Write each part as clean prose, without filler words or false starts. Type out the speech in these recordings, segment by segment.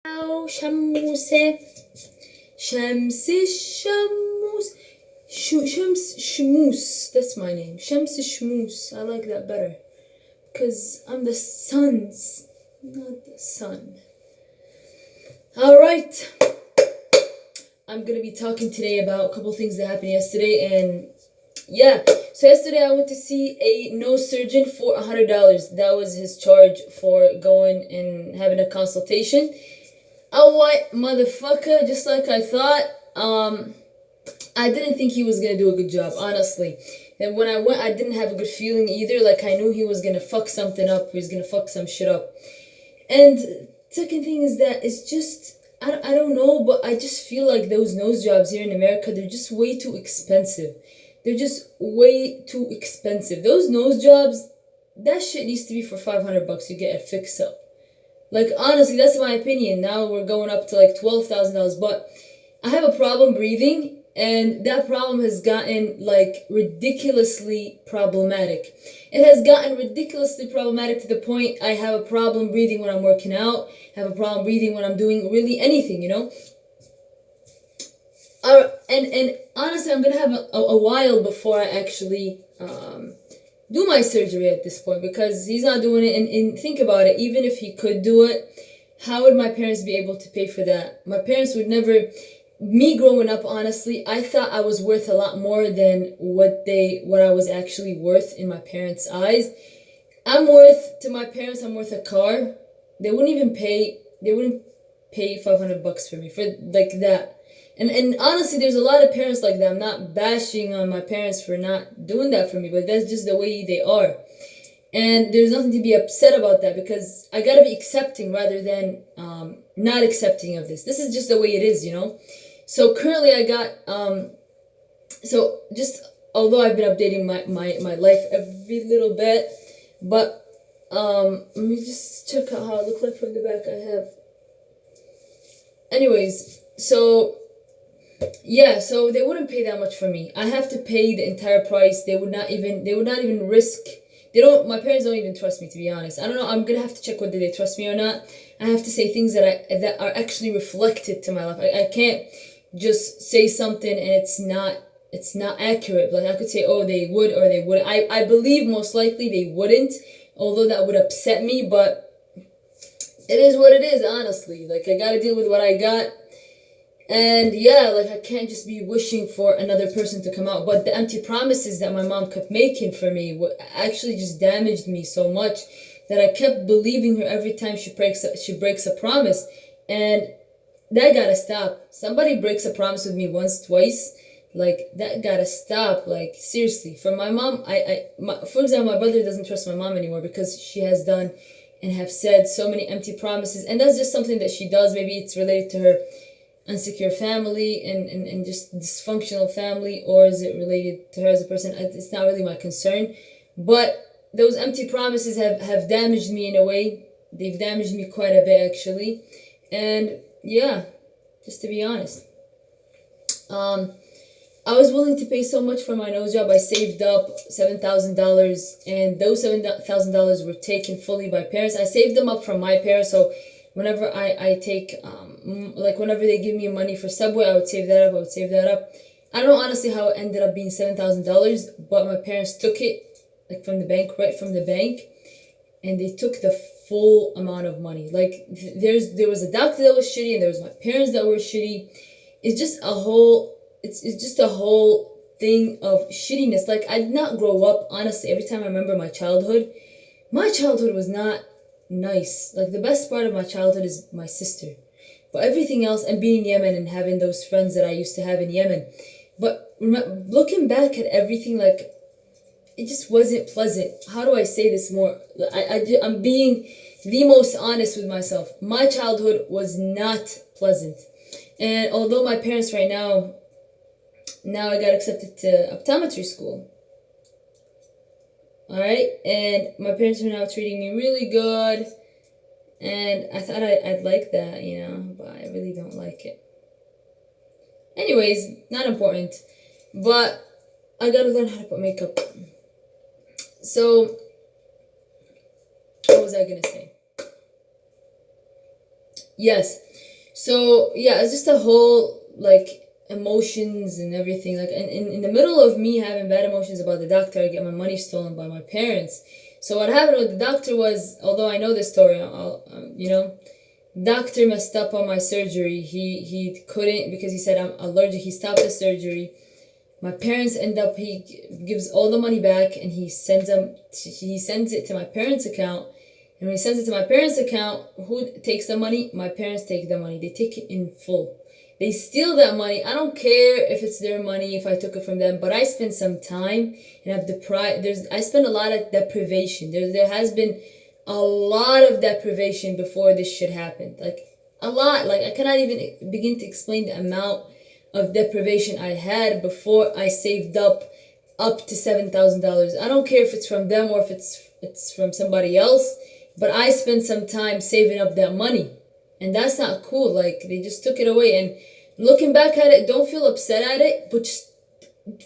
شموسة شمس الشموس Shams Shmoos. That's my name. Shams Shmoos. I like that better. Because I'm the sun's, not the sun. Alright. I'm going to be talking today about a couple things that happened yesterday. And yeah. So yesterday I went to see a nose surgeon for $100. That was his charge for going and having a consultation. Oh, what? Motherfucker. Just like I thought. I didn't think he was gonna do a good job, honestly. And when I went, I didn't have a good feeling either. Like, I knew he was gonna fuck something up. He was gonna fuck some shit up. And second thing is that it's just, I don't know, but I just feel like those nose jobs here in America, they're just way too expensive. They're just way too expensive. Those nose jobs, that shit needs to be for $500. You get it fixed up. Like, honestly, that's my opinion. Now we're going up to like $12,000. But I have a problem breathing. And that problem has gotten, like, ridiculously problematic. It has gotten ridiculously problematic to the point I have a problem breathing when I'm working out. I have a problem breathing when I'm doing really anything, you know? And honestly, I'm going to have a while before I actually do my surgery at this point. Because he's not doing it. And think about it. Even if he could do it, how would my parents be able to pay for that? My parents would never... Me growing up, honestly, I thought I was worth a lot more than what I was actually worth in my parents' eyes. To my parents, I'm worth a car. They wouldn't pay $500 for me, for like that. And honestly, there's a lot of parents like that. I'm not bashing on my parents for not doing that for me, but that's just the way they are. And there's nothing to be upset about that, because I gotta be accepting rather than not accepting of this. This is just the way it is, you know? So currently I got, although I've been updating my life every little bit, but, let me just check out how I look like from the back. I have, anyways, so, yeah, so they wouldn't pay that much for me. I have to pay the entire price. They would not even risk, my parents don't even trust me, to be honest. I don't know, I'm gonna have to check whether they trust me or not. I have to say things that are actually reflected to my life. I can't just say something and it's not accurate. Like, I could say, oh, they would or they wouldn't. I believe most likely they wouldn't, although that would upset me, but it is what it is, honestly. Like, I gotta deal with what I got. And yeah, like, I can't just be wishing for another person to come out. But the empty promises that my mom kept making for me actually just damaged me so much that I kept believing her every time she breaks a promise. And that gotta stop. Somebody breaks a promise with me once, twice, like, that gotta stop. Like, seriously. For my mom, for example, my brother doesn't trust my mom anymore because she has done and have said so many empty promises. And that's just something that she does. Maybe it's related to her insecure family and just dysfunctional family, or is it related to her as a person? It's not really my concern. But those empty promises have damaged me in a way. They've damaged me quite a bit, actually. And yeah, just to be honest, I was willing to pay so much for my nose job. I saved up $7,000, and those $7,000 were taken fully by parents. I saved them up from my parents, so whenever I take, whenever they give me money for Subway, I would save that up. I don't know honestly how it ended up being $7,000, but my parents took it, like, from the bank, right from the bank, and they took the full amount of money. Like, there was a doctor that was shitty, and there was my parents that were shitty. It's just a whole thing of shittiness. Like, I did not grow up, honestly. Every time I remember my childhood was not nice. Like, the best part of my childhood is my sister. But everything else, and being in Yemen and having those friends that I used to have in Yemen. But looking back at everything, like, it just wasn't pleasant. How do I say this more? I'm being the most honest with myself. My childhood was not pleasant. And although my parents right now I got accepted to optometry school. Alright? And my parents are now treating me really good. And I thought I'd like that, you know, but I really don't like it. Anyways, not important. But I gotta learn how to put makeup. So, what was I gonna say? Yes. So yeah, it's just a whole like emotions and everything. Like in the middle of me having bad emotions about the doctor, I get my money stolen by my parents. So what happened with the doctor was, although I know this story, doctor messed up on my surgery. He couldn't, because he said I'm allergic. He stopped the surgery. My parents end up, he gives all the money back, and he sends it to my parents' account. And when he sends it to my parents' account, who takes the money? My parents take the money. They take it in full. They steal that money. I don't care if it's their money, if I took it from them, but I spent some time and I've deprived. I spent a lot of deprivation. There has been a lot of deprivation before this shit happened. Like a lot. Like I cannot even begin to explain the amount of deprivation I had before I saved up to $7,000. I don't care if it's from them or if it's from somebody else, but I spent some time saving up that money. And that's not cool. Like they just took it away. And looking back at it, don't feel upset at it, but just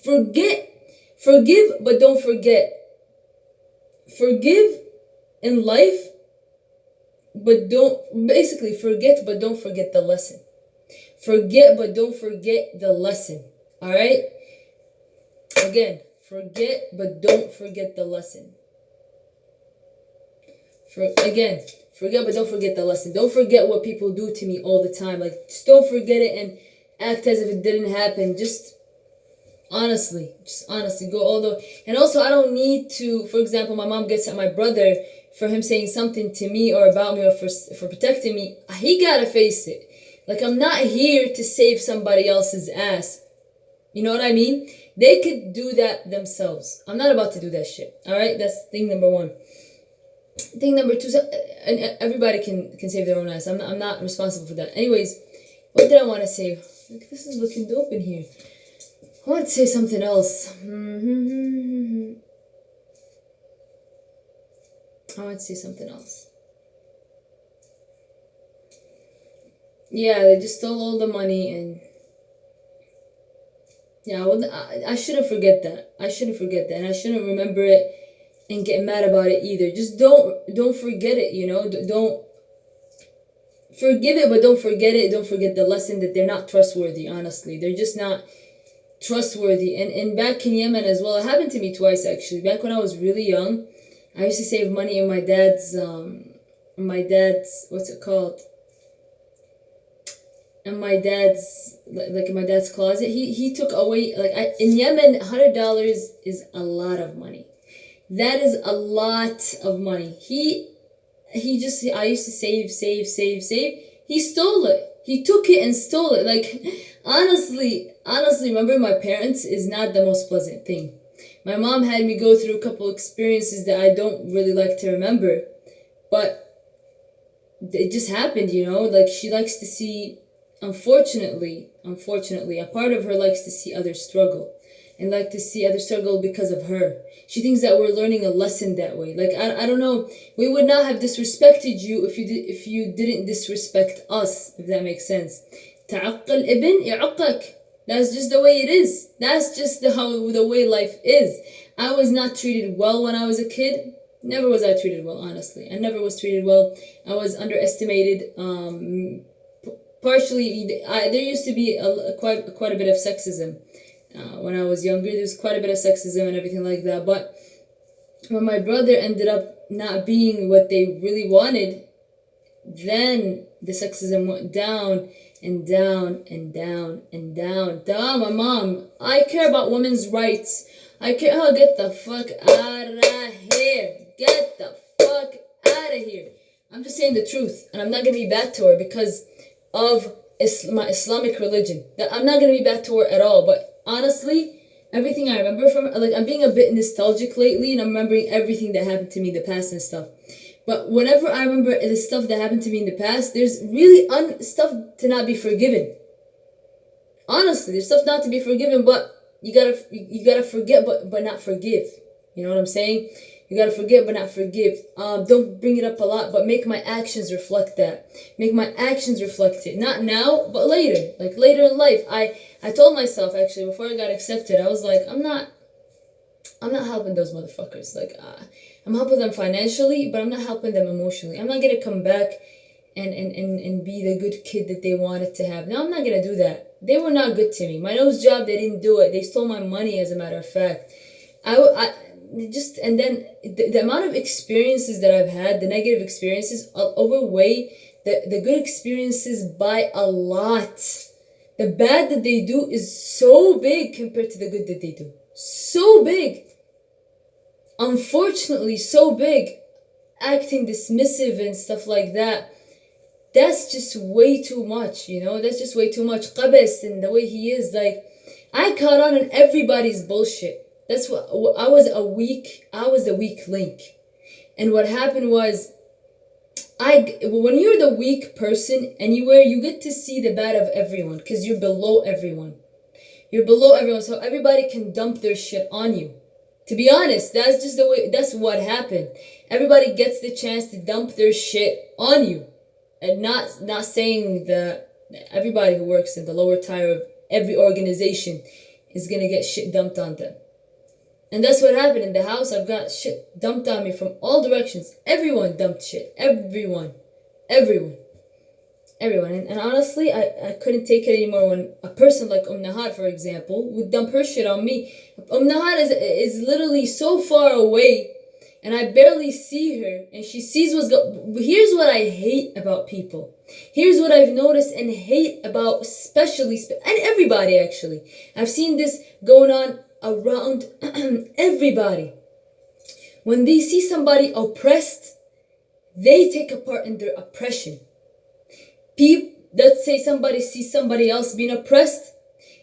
forgive, but don't forget. Forgive in life, but don't basically forget, but don't forget the lesson. Forget, but don't forget the lesson. All right? Again, forget, but don't forget the lesson. Forget, but don't forget the lesson. Don't forget what people do to me all the time. Like, just don't forget it and act as if it didn't happen. Just honestly go all the way. And also, I don't need to, for example, my mom gets at my brother for him saying something to me or about me or for protecting me. He gotta face it. Like, I'm not here to save somebody else's ass. You know what I mean? They could do that themselves. I'm not about to do that shit. All right? That's thing number one. Thing number two, and everybody can save their own ass. I'm not responsible for that. Anyways, what did I want to say? Like, this is looking dope in here. I want to say something else. Yeah, they just stole all the money, and yeah, well, I shouldn't forget that. And I shouldn't remember it and get mad about it either. Just don't forget it. Don't forgive it, but don't forget it. Don't forget the lesson that they're not trustworthy. Honestly, they're just not trustworthy. And back in Yemen as well, it happened to me twice actually. Back when I was really young, I used to save money in my dad's what's it called? In my dad's closet. He took away, in Yemen, $100 is a lot of money. That is a lot of money. I used to save. He stole it. He took it and stole it. Like, honestly, remember, my parents is not the most pleasant thing. My mom had me go through a couple experiences that I don't really like to remember, but it just happened, Like, she likes to see, unfortunately, a part of her likes to see others struggle, and like to see others struggle because of her. She thinks that we're learning a lesson that way. Like, I don't know. We would not have disrespected you if you didn't disrespect us, if that makes sense. تعقل ابن يعقك. That's just the way it is. That's just the way life is. I was not treated well when I was a kid. Never was I treated well, honestly. I never was treated well. I was underestimated. Partially, there used to be quite a bit of sexism. When I was younger, there was quite a bit of sexism and everything like that. But when my brother ended up not being what they really wanted, then the sexism went down and down and down and down. Damn, my mom. I care about women's rights. I care. Oh, get the fuck out of here. Get the fuck out of here. I'm just saying the truth, and I'm not gonna be bad to her because of my Islamic religion. That I'm not gonna be bad to her at all. But honestly, everything I remember from, like, I'm being a bit nostalgic lately, and I'm remembering everything that happened to me in the past and stuff. But whenever I remember the stuff that happened to me in the past, there's really stuff to not be forgiven. Honestly, there's stuff not to be forgiven, but you gotta forget, but not forgive. You know what I'm saying? You gotta forget, but not forgive. Don't bring it up a lot, but make my actions reflect that. Make my actions reflect it. Not now, but later. Like, later in life. I told myself, actually, before I got accepted, I was like, I'm not helping those motherfuckers. Like, I'm helping them financially, but I'm not helping them emotionally. I'm not gonna come back and be the good kid that they wanted to have. No, I'm not gonna do that. They were not good to me. My nose job, they didn't do it. They stole my money, as a matter of fact. I just, and then the amount of experiences that I've had, the negative experiences, overweigh the good experiences by a lot. The bad that they do is so big compared to the good that they do. So big. Unfortunately, so big. Acting dismissive and stuff like that. That's just way too much, That's just way too much. Qabas and the way he is, like, I caught on everybody's bullshit. That's what I was the weak link. And what happened was, when you're the weak person anywhere, you get to see the bad of everyone because you're below everyone. So everybody can dump their shit on you. To be honest, that's just the way, that's what happened. Everybody gets the chance to dump their shit on you. And not saying that everybody who works in the lower tier of every organization is gonna get shit dumped on them. And that's what happened in the house. I've got shit dumped on me from all directions. Everyone dumped shit. Everyone. And honestly, I couldn't take it anymore when a person like Nahar, for example, would dump her shit on me. Nahar is literally so far away, and I barely see her, and she sees what's going. Here's what I hate about people. Here's what I've noticed and hate about, especially, and everybody actually. I've seen this going on around everybody. When they see somebody oppressed, they take a part in their oppression. Let's say somebody sees somebody else being oppressed,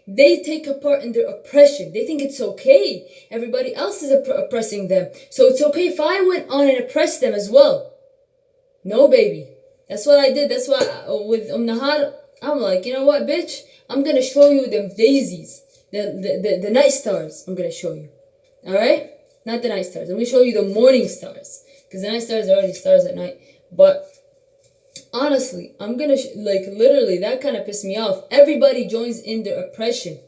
they take a part in their oppression. They think it's okay. Everybody else is oppressing them, so it's okay if I went on and oppressed them as well. No, baby. That's what I did. That's why with Nahar, I'm like, you know what, bitch? I'm gonna show you them daisies. The night stars, I'm gonna show you. Alright? Not the night stars. I'm gonna show you the morning stars. Because the night stars are already stars at night. But honestly, I'm gonna, literally, that kind of pissed me off. Everybody joins in their oppression.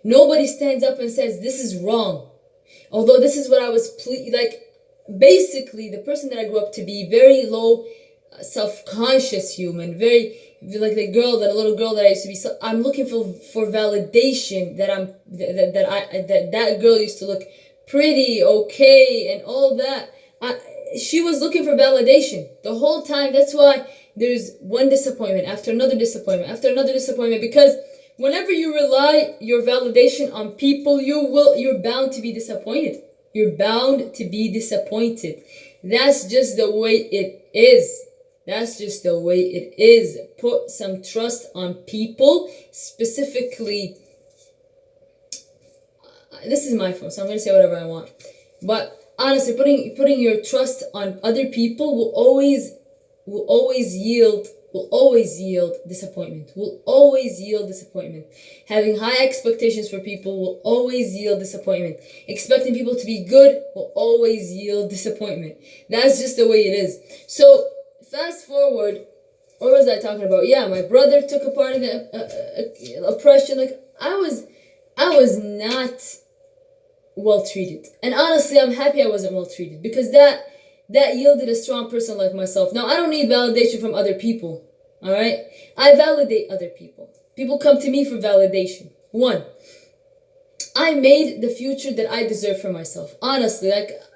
Nobody stands up and says, this is wrong. Although this is what I was, basically, the person that I grew up to be, very low, self-conscious human, very, like the little girl that I used to be. So I'm looking for validation that girl used to look pretty, okay, and all that. She was looking for validation the whole time. That's why there's one disappointment after another disappointment after another disappointment, because whenever you rely your validation on people, you're bound to be disappointed. You're bound to be disappointed. That's just the way it is. That's just the way it is. Put some trust on people, specifically. This is my phone, so I'm gonna say whatever I want. But honestly, putting your trust on other people will always yield disappointment. Will always yield disappointment. Having high expectations for people will always yield disappointment. Expecting people to be good will always yield disappointment. That's just the way it is. So fast forward, what was I talking about? Yeah, my brother took a part in the oppression. Like, I was not well treated, and honestly, I'm happy I wasn't well treated, because that yielded a strong person like myself. Now, I don't need validation from other people. All right, I validate other people. People come to me for validation. One, I made the future that I deserve for myself. Honestly,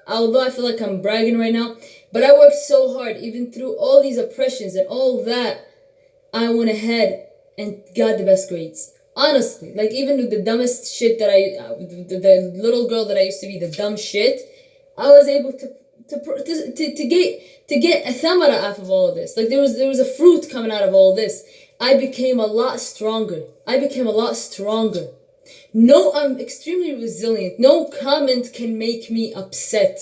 although I feel like I'm bragging right now, but I worked so hard, even through all these oppressions and all that. I went ahead and got the best grades. Honestly, even with the dumbest shit that the little girl that I used to be, the dumb shit, I was able to get a thamara out of all of this. There was a fruit coming out of all this. I became a lot stronger. No, I'm extremely resilient. No comment can make me upset.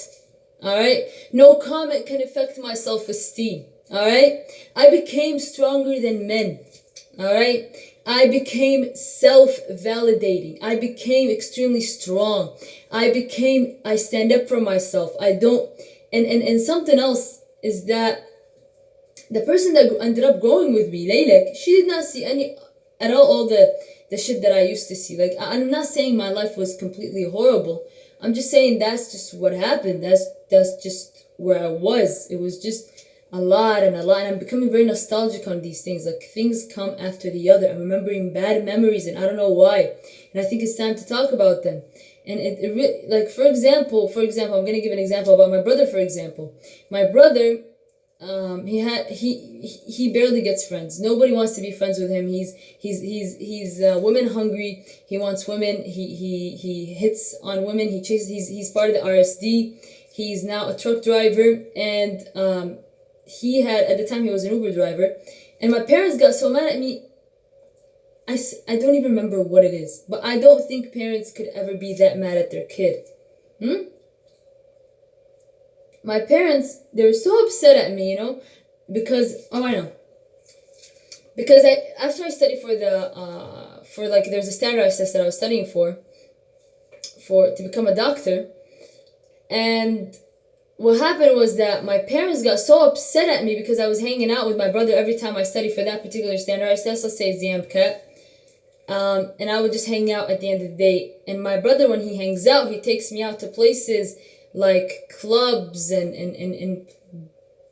Alright? No comment can affect my self-esteem. Alright? I became stronger than men. Alright? I became self-validating. I became extremely strong. I stand up for myself. I don't, and something else is that the person that ended up growing with me, Laylek, she did not see all the shit that I used to see. I'm not saying my life was completely horrible. I'm just saying that's just what happened. That's just where I was. It was just a lot and a lot, and I'm becoming very nostalgic on these things. Like, things come after the other. I'm remembering bad memories, and I don't know why. And I think it's time to talk about them. And it really, like, for example, I'm gonna give an example about my brother. For example, my brother, he barely gets friends. Nobody wants to be friends with him. He's women hungry. He wants women. He hits on women. He chases. He's part of the RSD. He's now a truck driver, and he had, at the time, he was an Uber driver, and my parents got so mad at me. I don't even remember what it is, but I don't think parents could ever be that mad at their kid. My parents, they were so upset at me, because, oh, I know. Because after I studied there's a standardized test that I was studying for to become a doctor, and what happened was that my parents got so upset at me because I was hanging out with my brother every time I studied for that particular standardized test. Let's say it's the MCAT. And I would just hang out at the end of the day. And my brother, when he hangs out, he takes me out to places like clubs and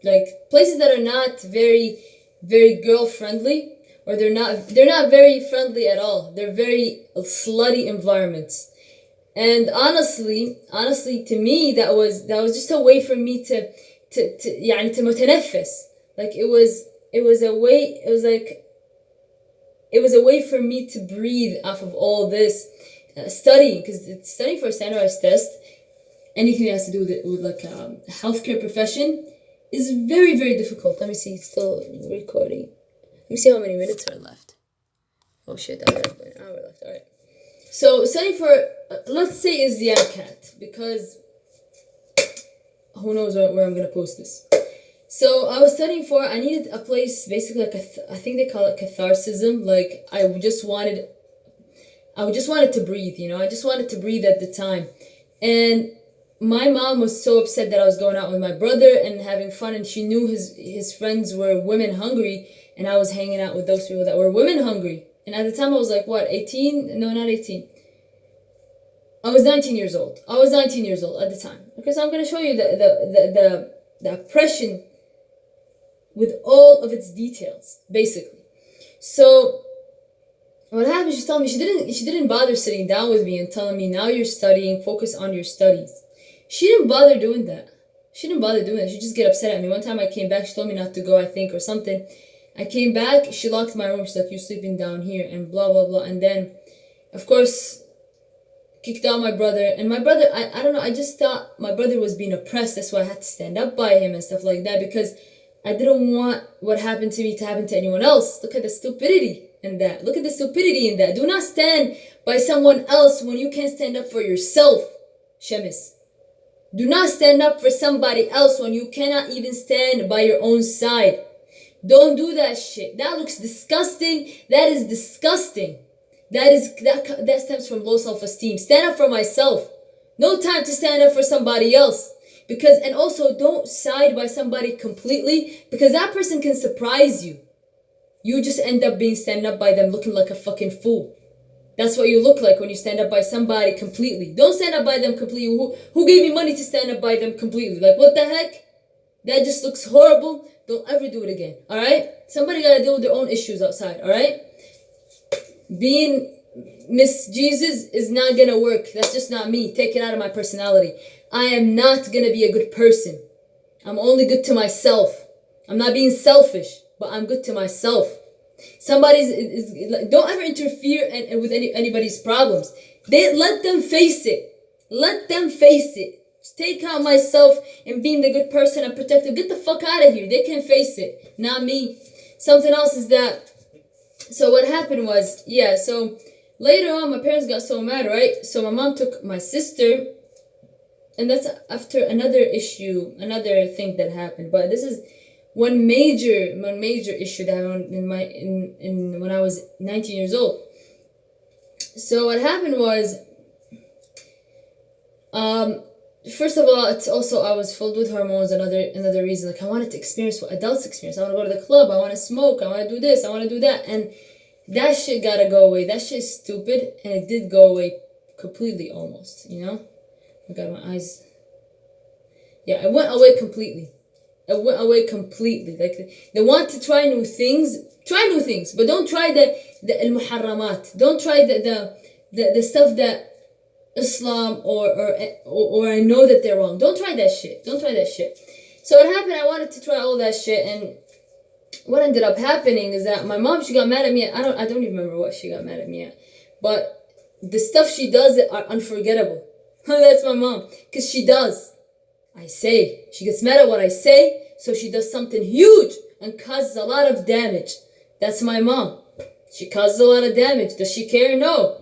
like places that are not very, very girl friendly, or they're not very friendly at all. They're very slutty environments. And honestly, to me, that was just a way for me to متنفس. Like, it was a way for me to breathe off of all this studying, because studying for a standardized test, anything that has to do with like healthcare profession, is very, very difficult. Let me see, it's still recording. Let me see how many minutes are left. Oh shit, I have an hour left. All right. So studying for, let's say, is the MCAT, because who knows where I'm gonna post this. So I was studying for, I needed a place, basically like I think they call it catharsism. Like, I just wanted to breathe, I just wanted to breathe at the time. And my mom was so upset that I was going out with my brother and having fun, and she knew his friends were women hungry, and I was hanging out with those people that were women hungry. And at the time I was like, what, 18? No, not 18. I was 19 years old. I was 19 years old at the time. Okay, so I'm going to show you the oppression with all of its details, basically. So what happened, she's telling me, she didn't bother sitting down with me and telling me, now you're studying, focus on your studies. She didn't bother doing that. She just get upset at me. One time I came back, she told me not to go, I think, or something. I came back, she locked my room, she's like, you're sleeping down here, and blah, blah, blah. And then, of course, kicked out my brother. And my brother, I don't know, I just thought my brother was being oppressed. That's why I had to stand up by him and stuff like that, because I didn't want what happened to me to happen to anyone else. Look at the stupidity in that. Do not stand by someone else when you can't stand up for yourself, Shemis. Do not stand up for somebody else when you cannot even stand by your own side. Don't do that shit. That looks disgusting. That is disgusting. That stems from low self-esteem. Stand up for myself. No time to stand up for somebody else. And also, don't side by somebody completely, because that person can surprise you. You just end up standing up by them looking like a fucking fool. That's what you look like when you stand up by somebody completely. Don't stand up by them completely. Who gave me money to stand up by them completely? Like, what the heck? That just looks horrible. Don't ever do it again, alright? Somebody gotta deal with their own issues outside, alright? Being Miss Jesus is not gonna work. That's just not me. Take it out of my personality. I am not gonna be a good person. I'm only good to myself. I'm not being selfish, but I'm good to myself. Don't ever interfere with anybody's problems. Let them face it. Let them face it. Take out myself and being the good person and protective. Get the fuck out of here. They can face it, not me. Something else is that, so what happened was, so later on my parents got so mad, right? So my mom took my sister, and that's after another issue, another thing that happened. But this is one major issue that happened when I was 19 years old. So what happened was, first of all, it's also, I was filled with hormones. Another reason, like, I wanted to experience what adults experience. I want to go to the club. I want to smoke. I want to do this. I want to do that. And that shit gotta go away. That shit is stupid, and it did go away completely, almost. Oh my god, my eyes. Yeah, it went away completely. went away completely. Like they want to try new things. Try new things, but don't try the al-muharramat. Don't try the stuff that Islam or I know that they're wrong. Don't try that shit. Don't try that shit. So what happened? I wanted to try all that shit, and what ended up happening is that my mom, she got mad at me. I don't even remember what she got mad at me at, but the stuff she does are unforgettable. That's my mom, cause she does. I say she gets mad at what I say, so she does something huge and causes a lot of damage. That's my mom. She causes a lot of damage. Does she care? No.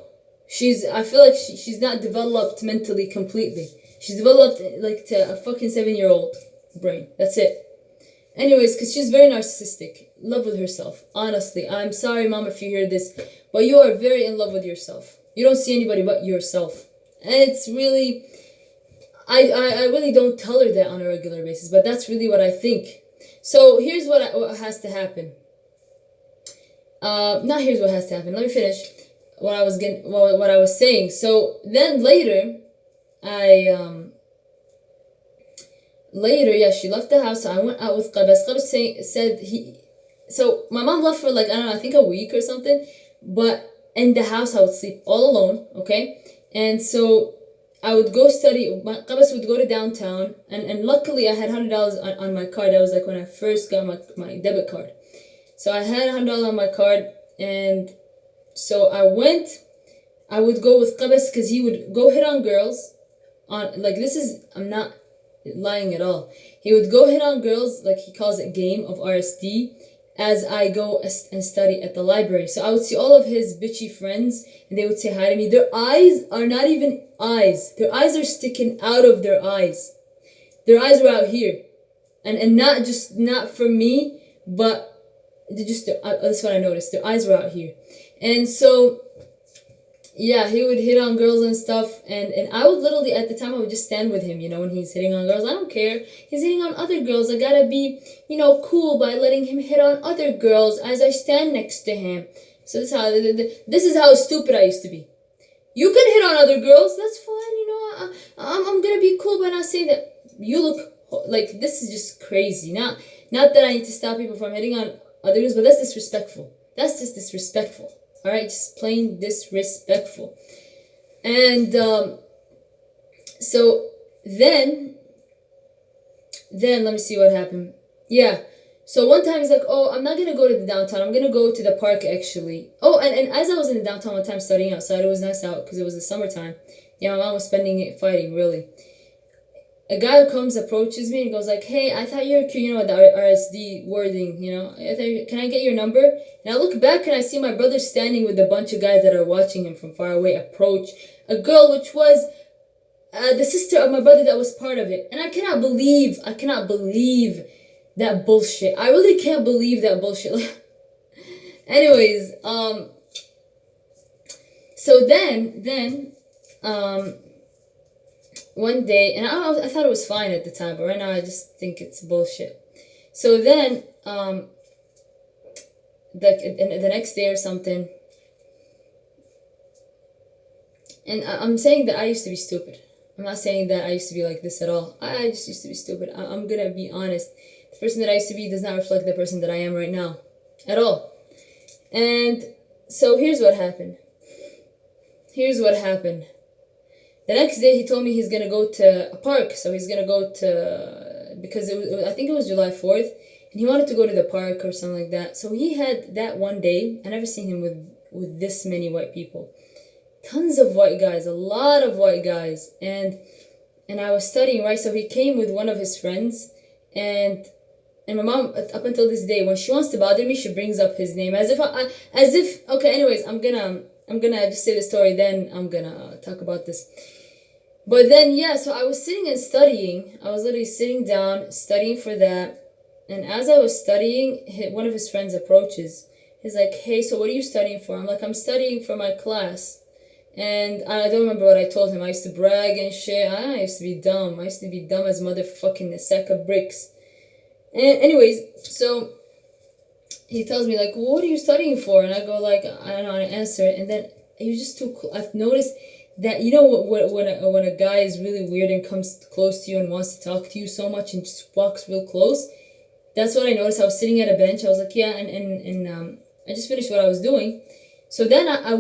I feel like she's not developed mentally completely. She's developed like to a fucking 7-year-old brain. That's it. Anyways, because she's very narcissistic. In love with herself. Honestly. I'm sorry, mom, if you hear this. But you are very in love with yourself. You don't see anybody but yourself. And it's really... I really don't tell her that on a regular basis. But that's really what I think. So here's what has to happen. Not here's what has to happen. Let me finish what I was saying. So then later, yeah, she left the house. So I went out with Qabas. Qabas said so my mom left for like, I don't know, I think a week or something. But in the house, I would sleep all alone, okay? And so I would go study. Qabas would go to downtown. And luckily, I had $100 on my card. That was like when I first got my debit card. So I had $100 on my card. And so I would go with Qabas because he would go hit on girls. I'm not lying at all. He would go hit on girls, like he calls it game of RSD, as I go and study at the library. So I would see all of his bitchy friends and they would say hi to me. Their eyes are not even eyes. Their eyes are sticking out of their eyes. Their eyes were out here. And not for me, but that's what I noticed. Their eyes were out here. And so, yeah, he would hit on girls and stuff. And I would literally, at the time, I would just stand with him, when he's hitting on girls. I don't care. He's hitting on other girls. I gotta be, cool by letting him hit on other girls as I stand next to him. So this is how stupid I used to be. You can hit on other girls. That's fine, I'm gonna be cool by not saying that. You look like, this is just crazy. Not that I need to stop people from hitting on other girls, but that's disrespectful. That's just disrespectful. Alright, just plain disrespectful. And so then let me see what happened. Yeah. So one time he's like, oh, I'm not gonna go to the downtown, I'm gonna go to the park actually. Oh, and as I was in the downtown one time studying outside, it was nice out because it was the summertime. Yeah, my mom was spending it fighting, really. A guy comes, approaches me, and goes like, hey, I thought you were cute, the RSD wording, can I get your number? And I look back and I see my brother standing with a bunch of guys that are watching him from far away approach a girl which was the sister of my brother that was part of it. And I cannot believe that bullshit. I really can't believe that bullshit. Anyways, so then, one day, and I thought it was fine at the time, but right now I just think it's bullshit. So then, the next day or something, and I'm saying that I used to be stupid. I'm not saying that I used to be like this at all. I just used to be stupid. I'm gonna be honest. The person that I used to be does not reflect the person that I am right now, at all. And so here's what happened. The next day, he told me he's gonna go to a park. So he's gonna go to, because I think it was July 4th, and he wanted to go to the park or something like that. So he had that one day. I never seen him with this many white people, tons of white guys, a lot of white guys, and I was studying, right? So he came with one of his friends, and my mom, up until this day, when she wants to bother me, she brings up his name as if okay. Anyways, I'm gonna just say the story, then I'm gonna talk about this. But then, yeah, so I was sitting and studying. I was literally sitting down, studying for that. And as I was studying, one of his friends approaches. He's like, hey, so what are you studying for? I'm like, I'm studying for my class. And I don't remember what I told him. I used to brag and shit. I used to be dumb. I used to be dumb as motherfucking a sack of bricks. And anyways, so he tells me, like, well, what are you studying for? And I go, like, I don't know how to answer it. And then he was just too cool. I've noticed that, you know, when a guy is really weird and comes close to you and wants to talk to you so much and just walks real close. That's what I noticed. I was sitting at a bench. I was like, yeah, and I just finished what I was doing. So then I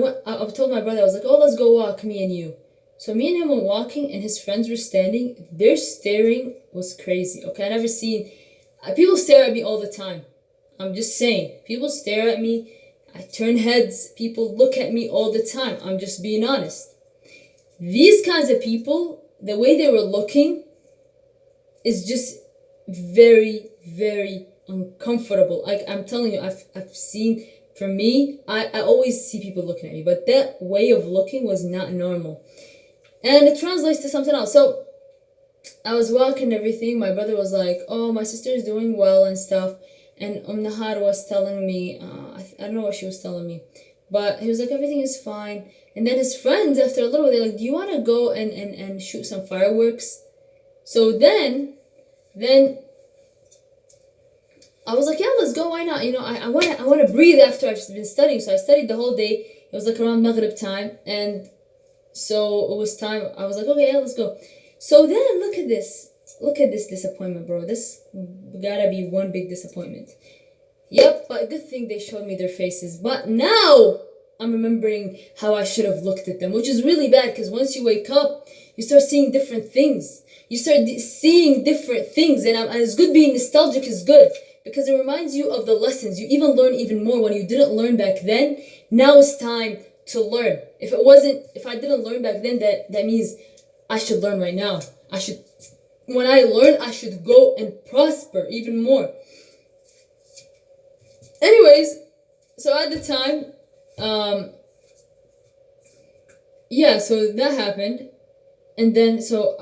told my brother, I was like, oh, let's go walk, me and you. So me and him were walking, and his friends were standing. Their staring was crazy. Okay, I never seen people stare at me all the time. I'm just saying, people stare at me. I turn heads. People look at me all the time. I'm just being honest. These kinds of people, the way they were looking, is just very, very uncomfortable. Like I'm telling you, I've seen. For me, I always see people looking at me, but that way of looking was not normal. And it translates to something else. So I was walking and everything. My brother was like, oh, my sister is doing well and stuff. And Nahar was telling me, I don't know what she was telling me, but he was like, everything is fine. And then his friends, after a little, they're like, do you want to go and shoot some fireworks? So then I was like, yeah, let's go. Why not? You know, I want to breathe after I've been studying. So I studied the whole day. It was like around Maghrib time, and so it was time. I was like, okay, yeah, let's go. So then look at this. Look at this disappointment, bro. This gotta be one big disappointment. Yep, but good thing they showed me their faces. But now I'm remembering how I should have looked at them, which is really bad because once you wake up, you start seeing different things. You start seeing different things, and it's good being nostalgic is good because it reminds you of the lessons. You even learn even more when you didn't learn back then. Now it's time to learn. If I didn't learn back then, that means I should learn right now. When I learn, I should go and prosper even more. Anyways, so at the time, yeah, so that happened. And then, so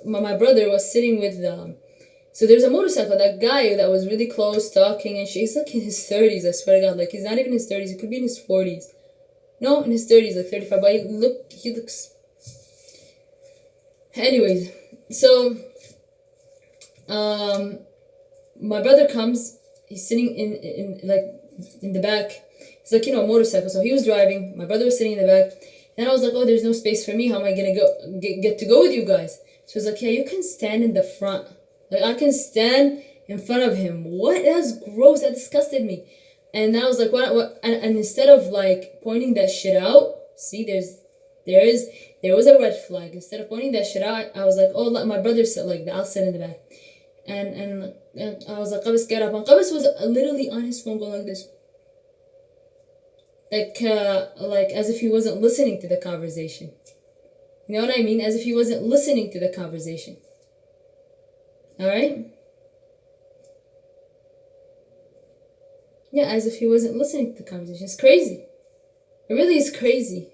my brother was sitting with, so there's a motorcycle, that guy that was really close talking, and he's like in his 30s, I swear to God, like he's not even in his 30s, he could be in his 40s. No, in his 30s, like 35, but he looks, anyways, so, my brother comes, he's sitting in the back, it's like, you know, a motorcycle, so he was driving, my brother was sitting in the back. Then I was like, oh, there's no space for me. How am I going to get to go with you guys? So he's like, yeah, you can stand in the front. Like, I can stand in front of him. What? That's gross. That disgusted me. And then I was like, what? And instead of, like, pointing that shit out, see, there was a red flag. Instead of pointing that shit out, I was like, oh, let my brother sit like that. I'll sit in the back. And I was like, Qabis, get up. And Qabis was literally on his phone going like this. Like as if he wasn't listening to the conversation. You know what I mean? As if he wasn't listening to the conversation. Alright? Yeah, as if he wasn't listening to the conversation. It's crazy. It really is crazy.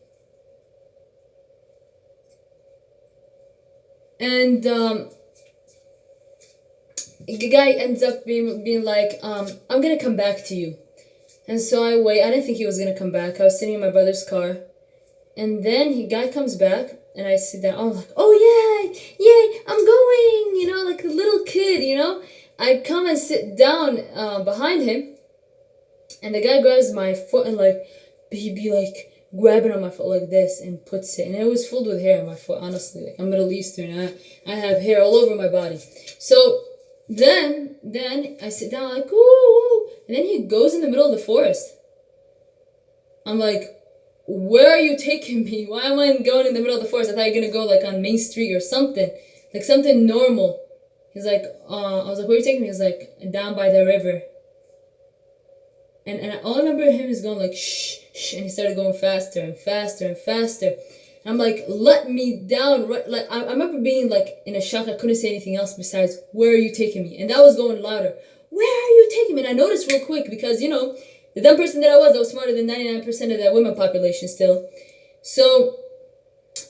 And the guy ends up being like, I'm gonna come back to you. And so I wait. I didn't think he was gonna come back. I was sitting in my brother's car, and then guy comes back, and I sit down. I'm like, oh yeah, I'm going. You know, like a little kid. You know, I come and sit down behind him, and the guy grabs my foot and like he'd be like grabbing on my foot like this and puts it, and it was filled with hair on my foot. Honestly, like I'm Middle Eastern. I have hair all over my body. So then I sit down like ooh. And then he goes in the middle of the forest. I'm like, where are you taking me? Why am I going in the middle of the forest? I thought you were going to go like on Main Street or something. Like something normal. He's like, I was like, where are you taking me? He's like, down by the river. And all I remember him is going like, shh, shh. And he started going faster and faster and faster. And I'm like, let me down. Like I remember being like in a shock. I couldn't say anything else besides, where are you taking me? And that was going louder. Where are you taking me? And I noticed real quick because, you know, the dumb person that I was smarter than 99% of the women population still. So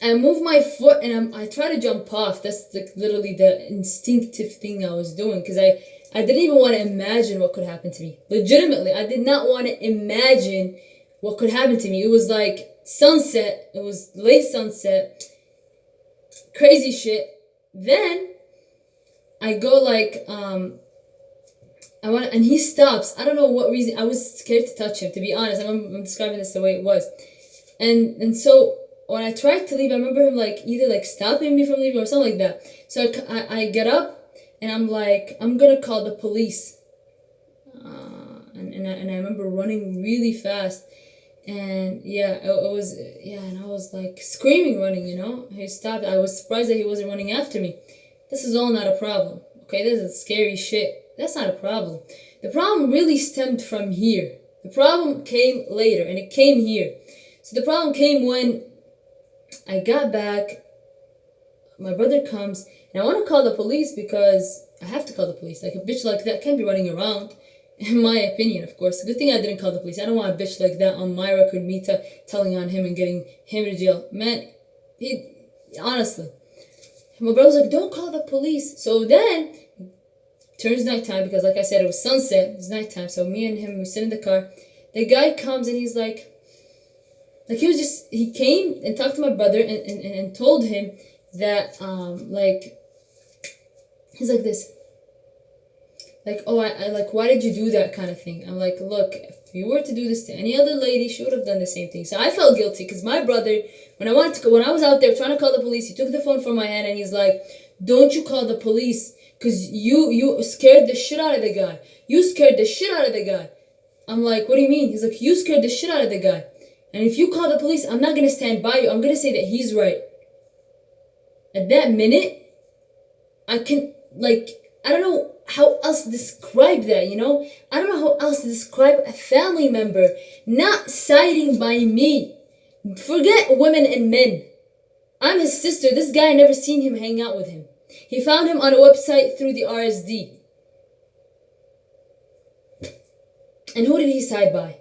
I move my foot and I try to jump off. That's like literally the instinctive thing I was doing because I didn't even want to imagine what could happen to me. Legitimately, I did not want to imagine what could happen to me. It was like sunset. It was late sunset. Crazy shit. Then I go like, and he stops. I don't know what reason. I was scared to touch him, to be honest. I'm describing this the way it was. And so when I tried to leave, I remember him like either like stopping me from leaving or something like that. So I get up and I'm like, I'm gonna call the police. And I remember running really fast. And yeah, it was, yeah, and I was like screaming, running, He stopped. I was surprised that he wasn't running after me. This is all not a problem. Okay, this is scary shit. That's not a problem. The problem really stemmed from here. The problem came later, and it came here. So the problem came when I got back. My brother comes, and I want to call the police because I have to call the police. Like, a bitch like that can't be running around. In my opinion, of course. Good thing I didn't call the police. I don't want a bitch like that on my record, me telling on him and getting him to jail. Man, honestly. My brother's like, don't call the police. So then, turns nighttime because, like I said, it was sunset. It was nighttime. So me and him, we sit in the car. The guy comes and he's like he came and talked to my brother and told him that, he's like this. Like, oh, I like, why did you do that kind of thing? I'm like, look, if you were to do this to any other lady, she would have done the same thing. So I felt guilty because my brother, when I was out there trying to call the police, he took the phone from my hand and he's like, don't you call the police because you scared the shit out of the guy. You scared the shit out of the guy. I'm like, what do you mean? He's like, you scared the shit out of the guy. And if you call the police, I'm not going to stand by you. I'm going to say that he's right. At that minute, I don't know how else to describe that, I don't know how else to describe a family member not siding by me. Forget women and men. I'm his sister. This guy, never seen him hang out with him. He found him on a website through the RSD. And who did he side by?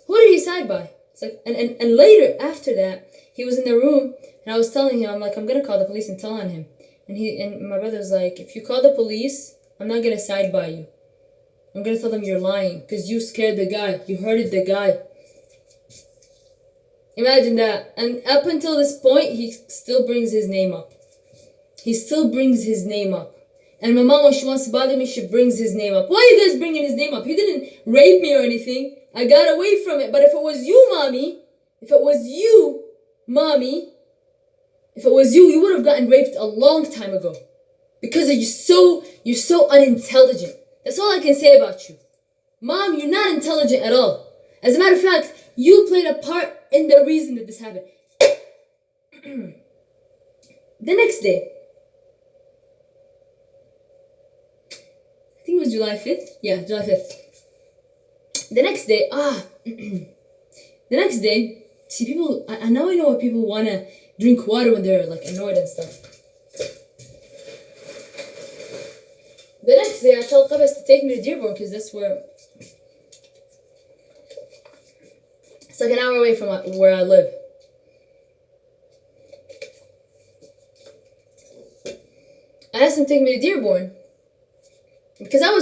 Who did he side by? It's like, and later, after that, he was in the room, and I was telling him, I'm like, I'm gonna call the police and tell on him. And my brother's like, if you call the police, I'm not gonna side by you. I'm gonna tell them you're lying, because you scared the guy. You hurted the guy. Imagine that. And up until this point, he still brings his name up. He still brings his name up. And my mom, when she wants to bother me, she brings his name up. Why are you guys bringing his name up? He didn't rape me or anything. I got away from it. But if it was you, mommy, if it was you, you would have gotten raped a long time ago. Because you're so unintelligent. That's all I can say about you. Mom, you're not intelligent at all. As a matter of fact, you played a part in the reason that this happened. The next day, I think it was July 5th. Yeah, July 5th. The next day, see, people, I now I know why people want to drink water when they're, like, annoyed and stuff. The next day, I told Qabas to take me to Dearborn because that's where, it's like an hour away from where I live. I asked him to take me to Dearborn because I was